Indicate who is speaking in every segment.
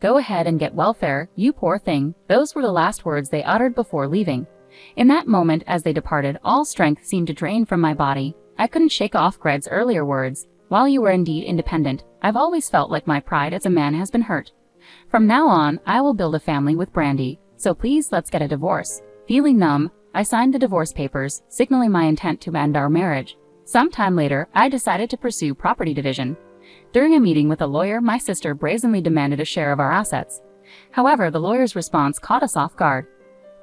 Speaker 1: "Go ahead and get welfare, you poor thing." Those were the last words they uttered before leaving. In that moment, as they departed, all strength seemed to drain from my body. I couldn't shake off Greg's earlier words. "While you were indeed independent, I've always felt like my pride as a man has been hurt. From now on, I will build a family with Brandy, so please let's get a divorce." Feeling numb, I signed the divorce papers, signaling my intent to end our marriage. Some time later, I decided to pursue property division. During a meeting with a lawyer, my sister brazenly demanded a share of our assets. However, the lawyer's response caught us off guard.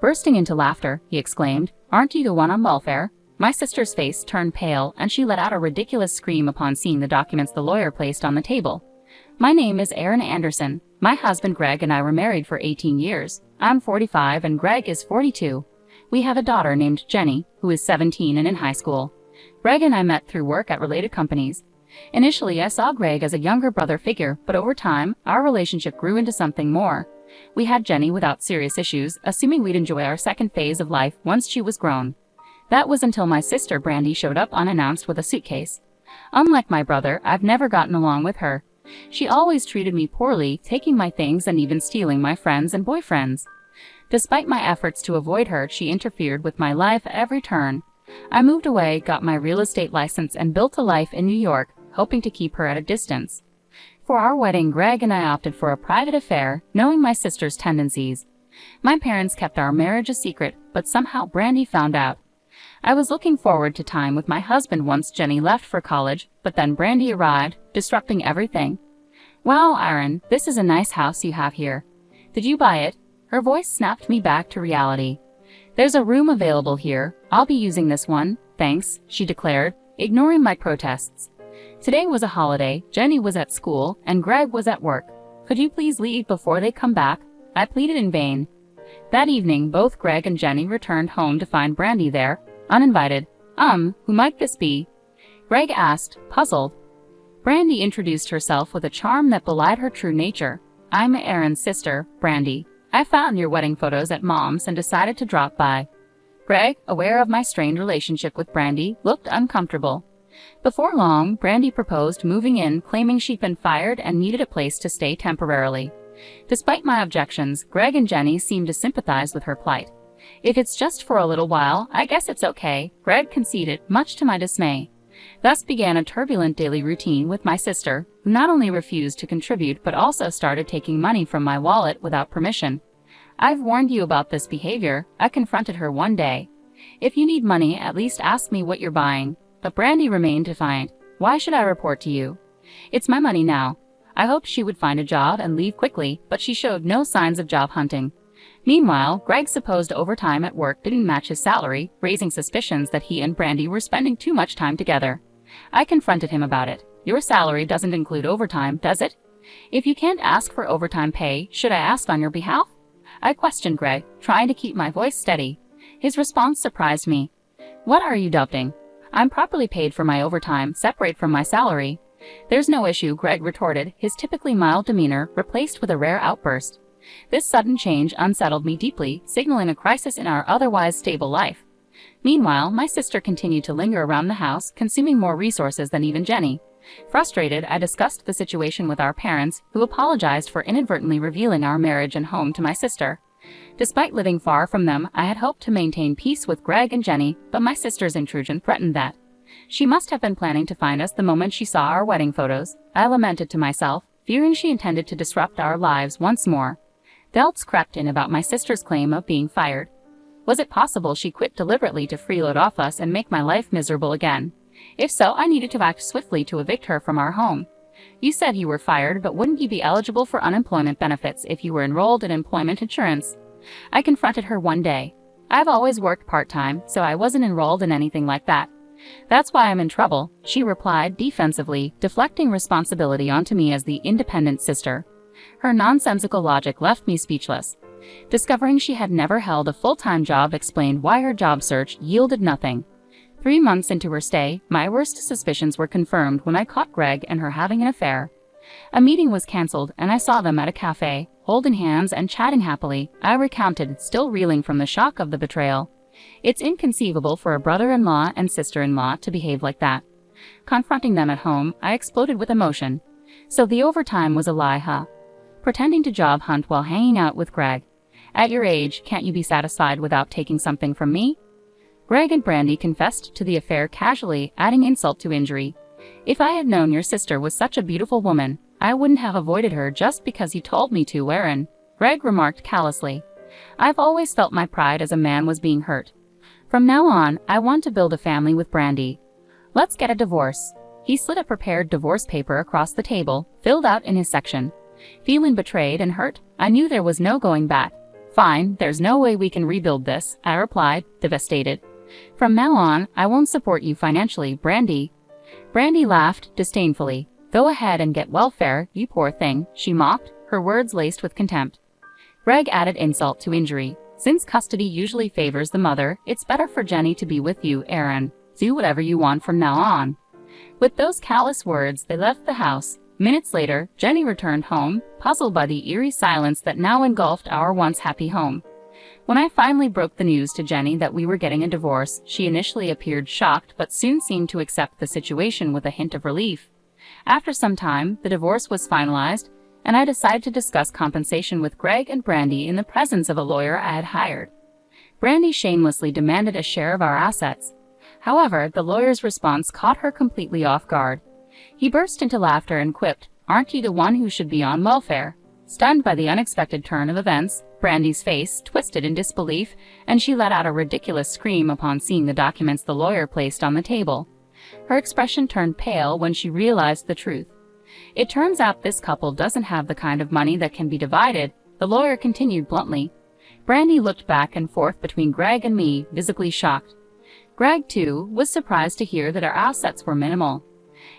Speaker 1: Bursting into laughter, he exclaimed, "Aren't you the one on welfare?" My sister's face turned pale, and she let out a ridiculous scream upon seeing the documents the lawyer placed on the table. "My name is Erin Anderson. My husband Greg and I were married for 18 years. I'm 45 and Greg is 42. We have a daughter named Jenny, who is 17 and in high school. Greg and I met through work at related companies. Initially, I saw Greg as a younger brother figure, but over time, our relationship grew into something more. We had Jenny without serious issues, assuming we'd enjoy our second phase of life once she was grown. That was until my sister Brandy showed up unannounced with a suitcase. Unlike my brother, I've never gotten along with her. She always treated me poorly, taking my things and even stealing my friends and boyfriends. Despite my efforts to avoid her, she interfered with my life at every turn. I moved away, got my real estate license, and built a life in New York, hoping to keep her at a distance. For our wedding, Greg and I opted for a private affair, knowing my sister's tendencies. My parents kept our marriage a secret, but somehow Brandy found out. I was looking forward to time with my husband once Jenny left for college, but then Brandy arrived, disrupting everything. "Wow, Erin, this is a nice house you have here. Did you buy it?" Her voice snapped me back to reality. "There's a room available here. I'll be using this one, thanks," she declared, ignoring my protests. Today was a holiday, Jenny was at school, and Greg was at work. "Could you please leave before they come back?" I pleaded in vain. That evening, both Greg and Jenny returned home to find Brandy there, uninvited. Who might this be?" Greg asked, puzzled. Brandy introduced herself with a charm that belied her true nature. "I'm Erin's sister, Brandy. I found your wedding photos at Mom's and decided to drop by." Greg, aware of my strained relationship with Brandy, looked uncomfortable. Before long, Brandy proposed moving in, claiming she'd been fired and needed a place to stay temporarily. Despite my objections, Greg and Jenny seemed to sympathize with her plight. "If it's just for a little while, I guess it's okay," Greg conceded, much to my dismay. Thus began a turbulent daily routine with my sister, who not only refused to contribute but also started taking money from my wallet without permission. "I've warned you about this behavior," I confronted her one day. "If you need money, at least ask me what you're buying." But Brandy remained defiant. "Why should I report to you? It's my money now." I hoped she would find a job and leave quickly, but she showed no signs of job hunting. Meanwhile, Greg's supposed overtime at work didn't match his salary, raising suspicions that he and Brandy were spending too much time together. I confronted him about it. "Your salary doesn't include overtime, does it? If you can't ask for overtime pay, should I ask on your behalf?" I questioned Greg, trying to keep my voice steady. His response surprised me. "What are you doubting? I'm properly paid for my overtime, separate from my salary." "There's no issue," Greg retorted, his typically mild demeanor replaced with a rare outburst. This sudden change unsettled me deeply, signaling a crisis in our otherwise stable life. Meanwhile, my sister continued to linger around the house, consuming more resources than even Jenny. Frustrated, I discussed the situation with our parents, who apologized for inadvertently revealing our marriage and home to my sister. Despite living far from them, I had hoped to maintain peace with Greg and Jenny, but my sister's intrusion threatened that. She must have been planning to find us the moment she saw our wedding photos, I lamented to myself, fearing she intended to disrupt our lives once more. Doubts crept in about my sister's claim of being fired. Was it possible she quit deliberately to freeload off us and make my life miserable again? If so, I needed to act swiftly to evict her from our home. "You said you were fired, but wouldn't you be eligible for unemployment benefits if you were enrolled in employment insurance?" I confronted her one day. "I've always worked part-time, so I wasn't enrolled in anything like that." "That's why I'm in trouble," she replied defensively, deflecting responsibility onto me as the independent sister. Her nonsensical logic left me speechless. Discovering she had never held a full-time job explained why her job search yielded nothing. 3 months into her stay, my worst suspicions were confirmed when I caught Greg and her having an affair. A meeting was cancelled, and I saw them at a cafe, holding hands and chatting happily. I recounted, still reeling from the shock of the betrayal. It's inconceivable for a brother-in-law and sister-in-law to behave like that. Confronting them at home, I exploded with emotion. "So the overtime was a lie, huh?" pretending to job hunt while hanging out with Greg. At your age, can't you be satisfied without taking something from me? Greg and Brandy confessed to the affair casually, adding insult to injury. If I had known your sister was such a beautiful woman, I wouldn't have avoided her just because you told me to, Aaron, Greg remarked callously. I've always felt my pride as a man was being hurt. From now on, I want to build a family with Brandy. Let's get a divorce. He slid a prepared divorce paper across the table, filled out in his section. Feeling betrayed and hurt, I knew there was no going back. Fine, there's no way we can rebuild this, I replied, devastated. From now on, I won't support you financially, Brandy. Brandy laughed disdainfully. Go ahead and get welfare, you poor thing, she mocked, her words laced with contempt. Greg added insult to injury. Since custody usually favors the mother, it's better for Jenny to be with you, Aaron. Do whatever you want from now on. With those callous words, they left the house. Minutes later, Jenny returned home, puzzled by the eerie silence that now engulfed our once happy home. When I finally broke the news to Jenny that we were getting a divorce, she initially appeared shocked but soon seemed to accept the situation with a hint of relief. After some time, the divorce was finalized, and I decided to discuss compensation with Greg and Brandy in the presence of a lawyer I had hired. Brandy shamelessly demanded a share of our assets. However, the lawyer's response caught her completely off guard. He burst into laughter and quipped, "Aren't you the one who should be on welfare?" Stunned by the unexpected turn of events, Brandy's face twisted in disbelief, and she let out a ridiculous scream upon seeing the documents the lawyer placed on the table. Her expression turned pale when she realized the truth. It turns out this couple doesn't have the kind of money that can be divided, the lawyer continued bluntly. Brandy looked back and forth between Greg and me, visibly shocked. Greg, too, was surprised to hear that our assets were minimal.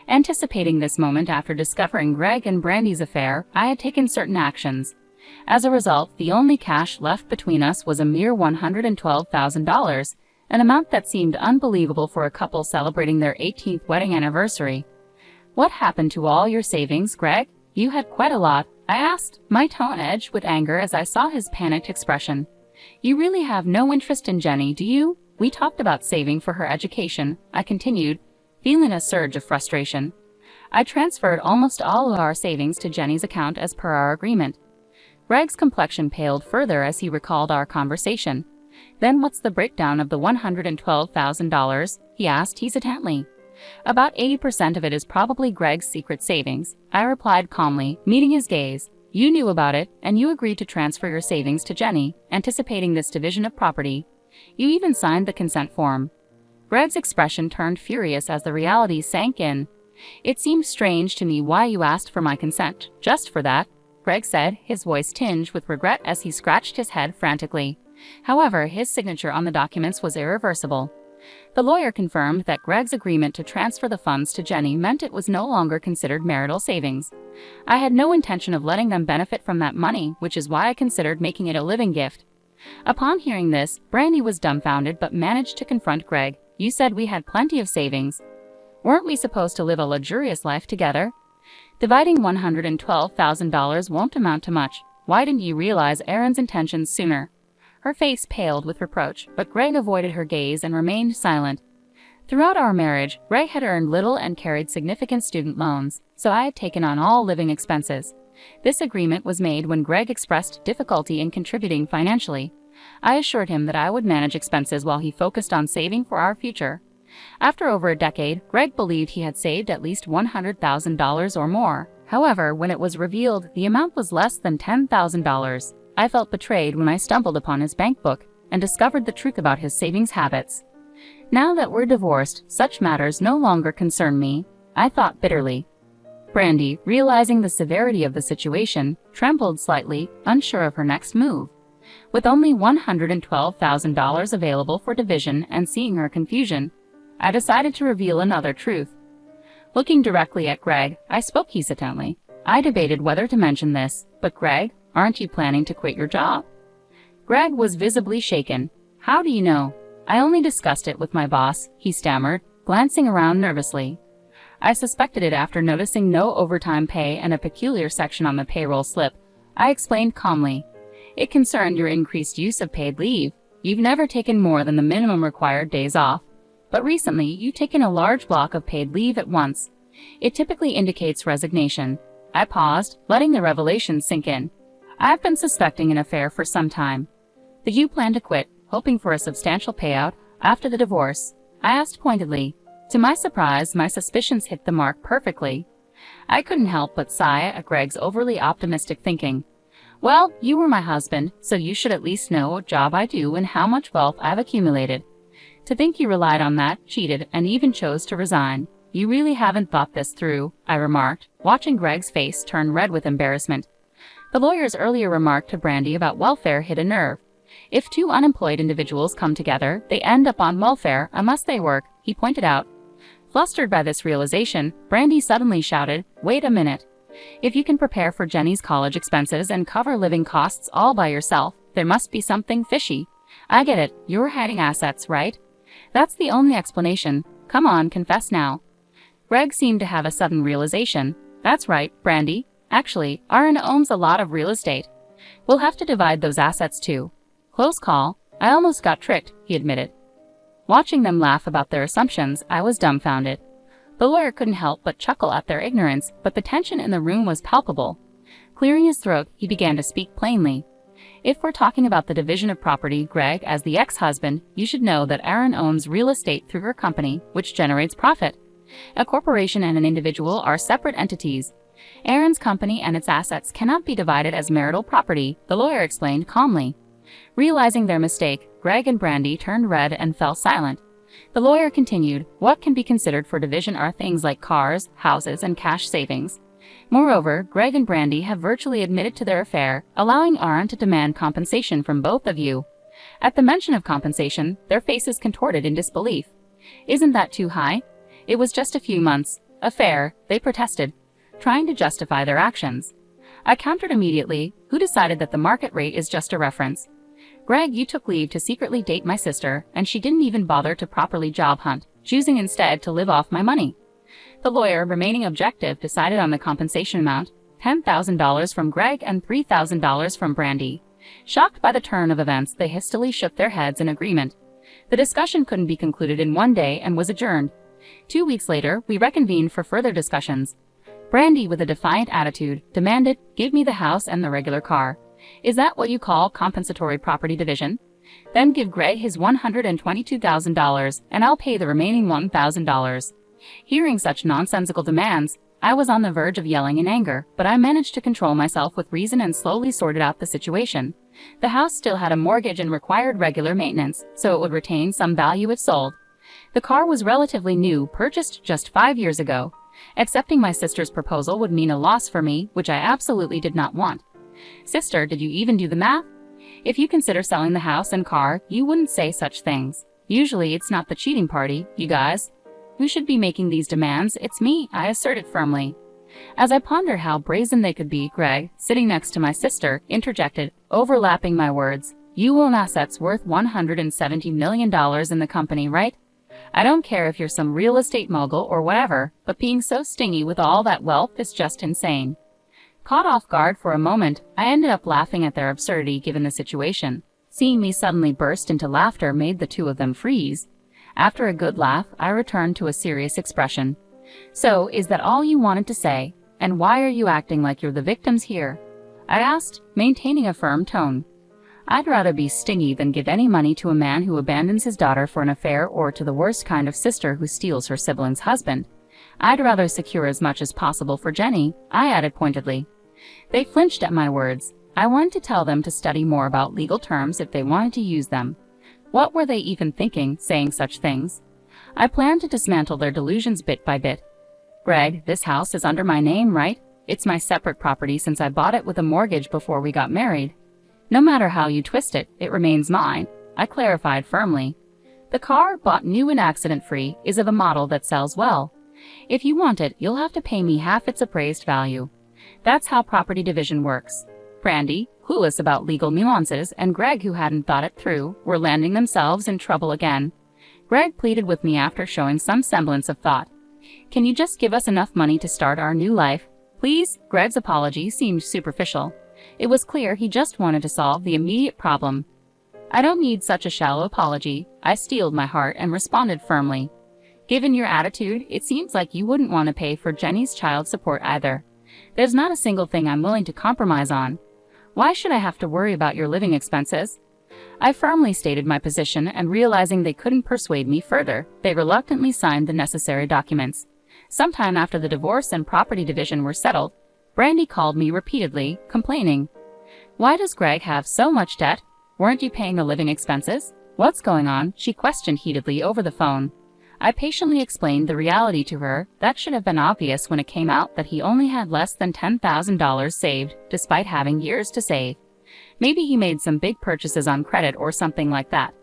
Speaker 1: Anticipating this moment after discovering Greg and Brandy's affair, I had taken certain actions. As a result, the only cash left between us was a mere $112,000, an amount that seemed unbelievable for a couple celebrating their 18th wedding anniversary. What happened to all your savings, Greg? You had quite a lot, I asked, my tone edged with anger as I saw his panicked expression. You really have no interest in Jenny, do you? We talked about saving for her education, I continued, feeling a surge of frustration. I transferred almost all of our savings to Jenny's account as per our agreement. Greg's complexion paled further as he recalled our conversation. Then what's the breakdown of the $112,000? He asked hesitantly. About 80% of it is probably Greg's secret savings, I replied calmly, meeting his gaze. You knew about it, and you agreed to transfer your savings to Jenny, anticipating this division of property. You even signed the consent form. Greg's expression turned furious as the reality sank in. It seemed strange to me why you asked for my consent, just for that, Greg said, his voice tinged with regret as he scratched his head frantically. However, his signature on the documents was irreversible. The lawyer confirmed that Greg's agreement to transfer the funds to Jenny meant it was no longer considered marital savings. I had no intention of letting them benefit from that money, which is why I considered making it a living gift. Upon hearing this, Brandy was dumbfounded but managed to confront Greg. You said we had plenty of savings. Weren't we supposed to live a luxurious life together? Dividing $112,000 won't amount to much. Why didn't you realize Aaron's intentions sooner? Her face paled with reproach, but Greg avoided her gaze and remained silent. Throughout our marriage, Greg had earned little and carried significant student loans, so I had taken on all living expenses. This agreement was made when Greg expressed difficulty in contributing financially. I assured him that I would manage expenses while he focused on saving for our future. After over a decade, Greg believed he had saved at least $100,000 or more. However, when it was revealed, the amount was less than $10,000. I felt betrayed when I stumbled upon his bank book and discovered the truth about his savings habits. Now that we're divorced, such matters no longer concern me, I thought bitterly. Brandy, realizing the severity of the situation, trembled slightly, unsure of her next move. With only $112,000 available for division and seeing her confusion, I decided to reveal another truth. Looking directly at Greg, I spoke hesitantly. I debated whether to mention this, but Greg, aren't you planning to quit your job? Greg was visibly shaken. How do you know? I only discussed it with my boss, he stammered, glancing around nervously. I suspected it after noticing no overtime pay and a peculiar section on the payroll slip. I explained calmly. It concerned your increased use of paid leave. You've never taken more than the minimum required days off. But recently, you've taken a large block of paid leave at once. It typically indicates resignation. I paused, letting the revelation sink in. I've been suspecting an affair for some time. Did you plan to quit, hoping for a substantial payout after the divorce? I asked pointedly. To my surprise, my suspicions hit the mark perfectly. I couldn't help but sigh at Greg's overly optimistic thinking. Well, you were my husband, so you should at least know what job I do and how much wealth I've accumulated. To think you relied on that, cheated, and even chose to resign. You really haven't thought this through, I remarked, watching Greg's face turn red with embarrassment. The lawyer's earlier remark to Brandy about welfare hit a nerve. If two unemployed individuals come together, they end up on welfare unless they work, he pointed out. Flustered by this realization, Brandy suddenly shouted, "Wait a minute. If you can prepare for Jenny's college expenses and cover living costs all by yourself, there must be something fishy. I get it, you're hiding assets, right? That's the only explanation. Come on, confess now." Greg seemed to have a sudden realization. That's right, Brandy. Actually, Aaron owns a lot of real estate. We'll have to divide those assets too. Close call. I almost got tricked, he admitted. Watching them laugh about their assumptions, I was dumbfounded. The lawyer couldn't help but chuckle at their ignorance, but the tension in the room was palpable. Clearing his throat, he began to speak plainly. If we're talking about the division of property, Greg, as the ex-husband, you should know that Aaron owns real estate through her company, which generates profit. A corporation and an individual are separate entities. Aaron's company and its assets cannot be divided as marital property, the lawyer explained calmly. Realizing their mistake, Greg and Brandy turned red and fell silent. The lawyer continued, what can be considered for division are things like cars, houses, and cash savings. Moreover, Greg and Brandy have virtually admitted to their affair, allowing Aaron to demand compensation from both of you. At the mention of compensation, their faces contorted in disbelief. Isn't that too high? It was just a few months. Affair, they protested, trying to justify their actions. I countered immediately, who decided that the market rate is just a reference? Greg, you took leave to secretly date my sister, and she didn't even bother to properly job hunt, choosing instead to live off my money. The lawyer, remaining objective, decided on the compensation amount, $10,000 from Greg and $3,000 from Brandy. Shocked by the turn of events, they hastily shook their heads in agreement. The discussion couldn't be concluded in one day and was adjourned. 2 weeks later, we reconvened for further discussions. Brandy, with a defiant attitude, demanded, "Give me the house and the regular car. Is that what you call compensatory property division? Then give Greg his $122,000, and I'll pay the remaining $1,000. Hearing such nonsensical demands, I was on the verge of yelling in anger, but I managed to control myself with reason and slowly sorted out the situation. The house still had a mortgage and required regular maintenance, so it would retain some value if sold. The car was relatively new, purchased just 5 years ago. Accepting my sister's proposal would mean a loss for me, which I absolutely did not want. Sister, did you even do the math? If you consider selling the house and car, you wouldn't say such things. Usually it's not the cheating party, you guys. Who should be making these demands? It's me, I asserted firmly. As I pondered how brazen they could be, Greg, sitting next to my sister, interjected, overlapping my words. You own assets worth $170 million in the company, right? I don't care if you're some real estate mogul or whatever, but being so stingy with all that wealth is just insane. Caught off guard for a moment, I ended up laughing at their absurdity given the situation. Seeing me suddenly burst into laughter made the two of them freeze. After a good laugh, I returned to a serious expression. So, is that all you wanted to say? And why are you acting like you're the victims here? I asked, maintaining a firm tone. I'd rather be stingy than give any money to a man who abandons his daughter for an affair or to the worst kind of sister who steals her sibling's husband. I'd rather secure as much as possible for Jenny, I added pointedly. They flinched at my words. I wanted to tell them to study more about legal terms if they wanted to use them. What were they even thinking, saying such things? I planned to dismantle their delusions bit by bit. Greg, this house is under my name, right? It's my separate property since I bought it with a mortgage before we got married. No matter how you twist it, it remains mine, I clarified firmly. The car, bought new and accident-free, is of a model that sells well. If you want it, you'll have to pay me half its appraised value. That's how property division works. Brandy, clueless about legal nuances, and Greg, who hadn't thought it through, were landing themselves in trouble again. Greg pleaded with me after showing some semblance of thought. Can you just give us enough money to start our new life? Please? Greg's apology seemed superficial. It was clear he just wanted to solve the immediate problem. I don't need such a shallow apology, I steeled my heart and responded firmly. Given your attitude, it seems like you wouldn't want to pay for Jenny's child support either. There's not a single thing I'm willing to compromise on. Why should I have to worry about your living expenses? I firmly stated my position, and realizing they couldn't persuade me further, they reluctantly signed the necessary documents. Sometime after the divorce and property division were settled, Brandy called me repeatedly, complaining. Why does Greg have so much debt? Weren't you paying the living expenses? What's going on? She questioned heatedly over the phone. I patiently explained the reality to her. That should have been obvious when it came out that he only had less than $10,000 saved, despite having years to save. Maybe he made some big purchases on credit or something like that.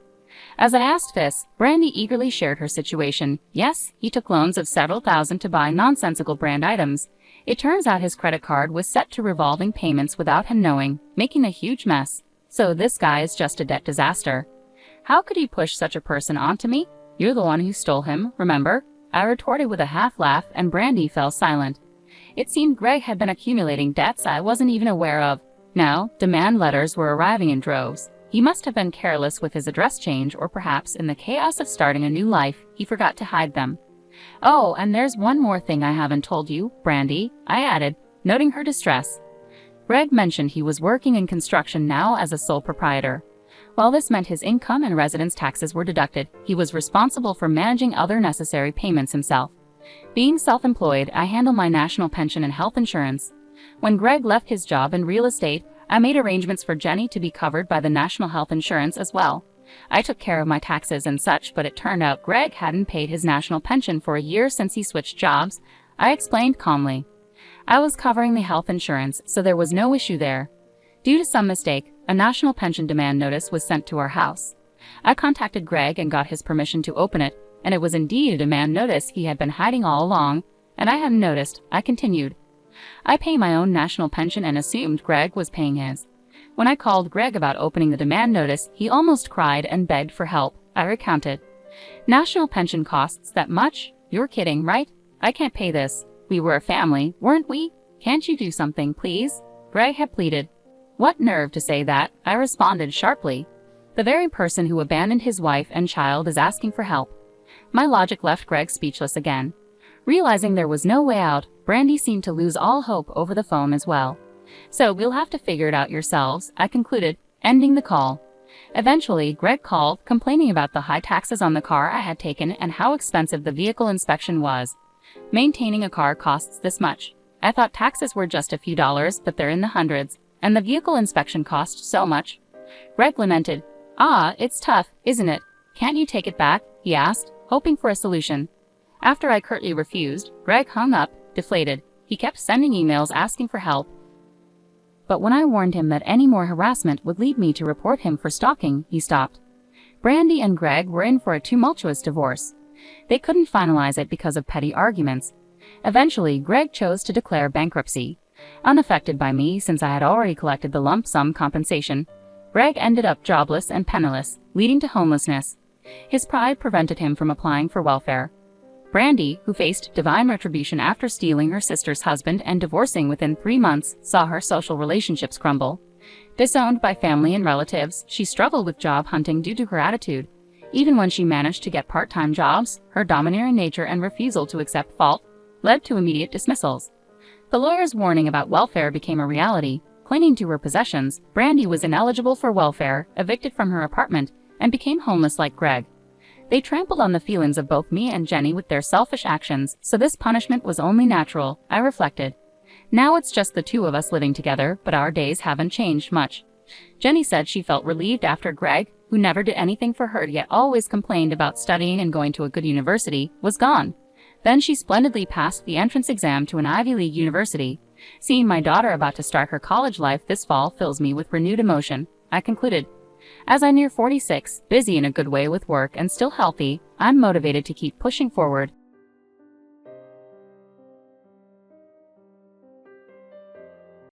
Speaker 1: As I asked this, Brandy eagerly shared her situation. Yes, he took loans of several thousand to buy nonsensical brand items. It turns out his credit card was set to revolving payments without him knowing, making a huge mess. So this guy is just a debt disaster. How could he push such a person onto me? You're the one who stole him, remember? I retorted with a half-laugh, and Brandy fell silent. It seemed Greg had been accumulating debts I wasn't even aware of. Now, demand letters were arriving in droves. He must have been careless with his address change, or perhaps in the chaos of starting a new life, he forgot to hide them. Oh, and there's one more thing I haven't told you, Brandy, I added, noting her distress. Greg mentioned he was working in construction now as a sole proprietor. While this meant his income and residence taxes were deducted, he was responsible for managing other necessary payments himself. Being self-employed, I handle my national pension and health insurance. When Greg left his job in real estate, I made arrangements for Jenny to be covered by the national health insurance as well. I took care of my taxes and such, but it turned out Greg hadn't paid his national pension for a year since he switched jobs, I explained calmly. I was covering the health insurance, so there was no issue there. Due to some mistake, a national pension demand notice was sent to our house. I contacted Greg and got his permission to open it, and it was indeed a demand notice he had been hiding all along, and I hadn't noticed. I continued. I pay my own national pension and assumed Greg was paying his. When I called Greg about opening the demand notice, he almost cried and begged for help. I recounted. National pension costs that much? You're kidding, right? I can't pay this. We were a family, weren't we? Can't you do something, please? Greg had pleaded. What nerve to say that? I responded sharply. The very person who abandoned his wife and child is asking for help. My logic left Greg speechless again. Realizing there was no way out, Brandy seemed to lose all hope over the phone as well. So we'll have to figure it out yourselves, I concluded, ending the call. Eventually, Greg called, complaining about the high taxes on the car I had taken and how expensive the vehicle inspection was. Maintaining a car costs this much. I thought taxes were just a few dollars, but they're in the hundreds. And the vehicle inspection cost so much. Greg lamented. It's tough, isn't it? Can't you take it back? He asked, hoping for a solution. After I curtly refused, Greg hung up, deflated. He kept sending emails asking for help. But when I warned him that any more harassment would lead me to report him for stalking, he stopped. Brandy and Greg were in for a tumultuous divorce. They couldn't finalize it because of petty arguments. Eventually, Greg chose to declare bankruptcy. Unaffected by me since I had already collected the lump sum compensation, Greg ended up jobless and penniless, leading to homelessness. His pride prevented him from applying for welfare. Brandy, who faced divine retribution after stealing her sister's husband and divorcing within 3 months, saw her social relationships crumble. Disowned by family and relatives, she struggled with job hunting due to her attitude. Even when she managed to get part-time jobs, her domineering nature and refusal to accept fault led to immediate dismissals. The lawyer's warning about welfare became a reality. Clinging to her possessions, Brandy was ineligible for welfare, evicted from her apartment, and became homeless like Greg. They trampled on the feelings of both me and Jenny with their selfish actions, so this punishment was only natural, I reflected. Now it's just the two of us living together, but our days haven't changed much. Jenny said she felt relieved after Greg, who never did anything for her yet always complained about studying and going to a good university, was gone. Then she splendidly passed the entrance exam to an Ivy League university. Seeing my daughter about to start her college life this fall fills me with renewed emotion, I concluded. As I near 46, busy in a good way with work and still healthy, I'm motivated to keep pushing forward.